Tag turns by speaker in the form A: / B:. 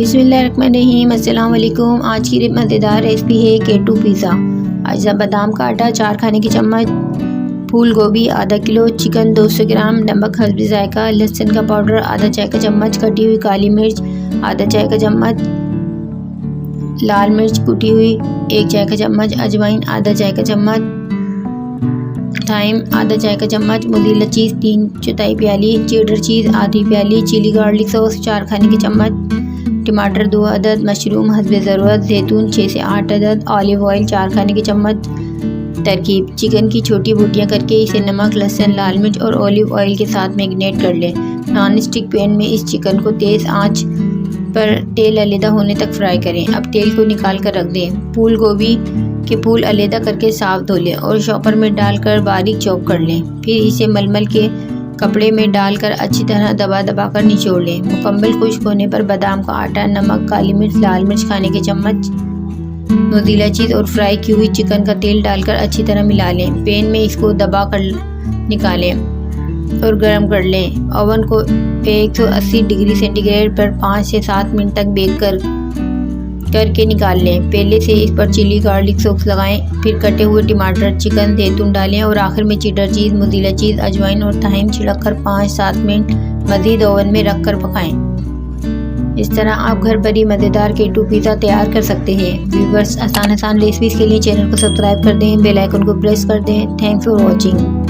A: बिस्मिल्लाहिर्रहमानिर्रहीम, अस्सलाम वालेकुम। आज की मज़ेदार रेसिपी है केटू पिज़्ज़ा। अज्जा बादाम का आटा 4 खाने के चम्मच, फूल गोभी आधा किलो, चिकन 200 ग्राम, नमक हस्ब ज़ायका, लहसुन का पाउडर आधा चाय का चम्मच, कटी हुई काली मिर्च आधा चाय का चम्मच, लाल मिर्च कुटी हुई 1 चाय का चम्मच, अजवाइन आधा चाय का चम्मच, थाइम आधा चाय का चम्मच, मोज़रेला चीज़ 3/4 प्याली, चेडर चीज़ आधी प्याली, चिली गार्लिक सॉस 4 खाने के चम्मच, टमाटर 2 अदद, मशरूम हस्ब ज़रूरत, जैतून 6 से 8 अदद, ऑलिव ऑयल 4 खाने के चम्मच। तरकीब: चिकन की छोटी बोटियां करके इसे नमक, लहसुन, लाल मिर्च और ऑलिव ऑयल के साथ मैरिनेट कर लें। नॉन स्टिक पैन में इस चिकन को तेज़ आंच पर तेल अलहदा होने तक फ्राई करें। अब तेल को निकाल कर रख दें। फूल गोभी के फूल अलहदा करके साफ धो लें और चॉपर में डालकर बारीक चॉप कर लें। फिर इसे मलमल के कपड़े में डालकर अच्छी तरह दबा दबा कर निचोड़ लें। मुकम्मल खुश्क होने पर बादाम का आटा, नमक, काली मिर्च, लाल मिर्च खाने के चम्मच, मोज़रेला चीज़ और फ्राई की हुई चिकन का तेल डालकर अच्छी तरह मिला लें। पैन में इसको दबा कर निकालें और गर्म कर लें। ओवन को 180 डिग्री सेंटीग्रेड पर 5 से 7 मिनट तक बेक करके निकाल लें। पहले से इस पर चिली गार्लिक सॉस लगाएं, फिर कटे हुए टमाटर, चिकन, जैतून डालें और आखिर में चेडर चीज़, मोज़रेला चीज़, अजवाइन और थाइम छिड़क कर 5-7 मिनट मज़ीद ओवन में रख कर पकाएं। इस तरह आप घर पर ही मज़ेदार केटू पिज़्ज़ा तैयार कर सकते हैं। व्यूअर्स, आसान रेसिपीज़ के लिए चैनल को सब्सक्राइब कर दें, बेल आइकन को प्रेस कर दें। Thanks for watching.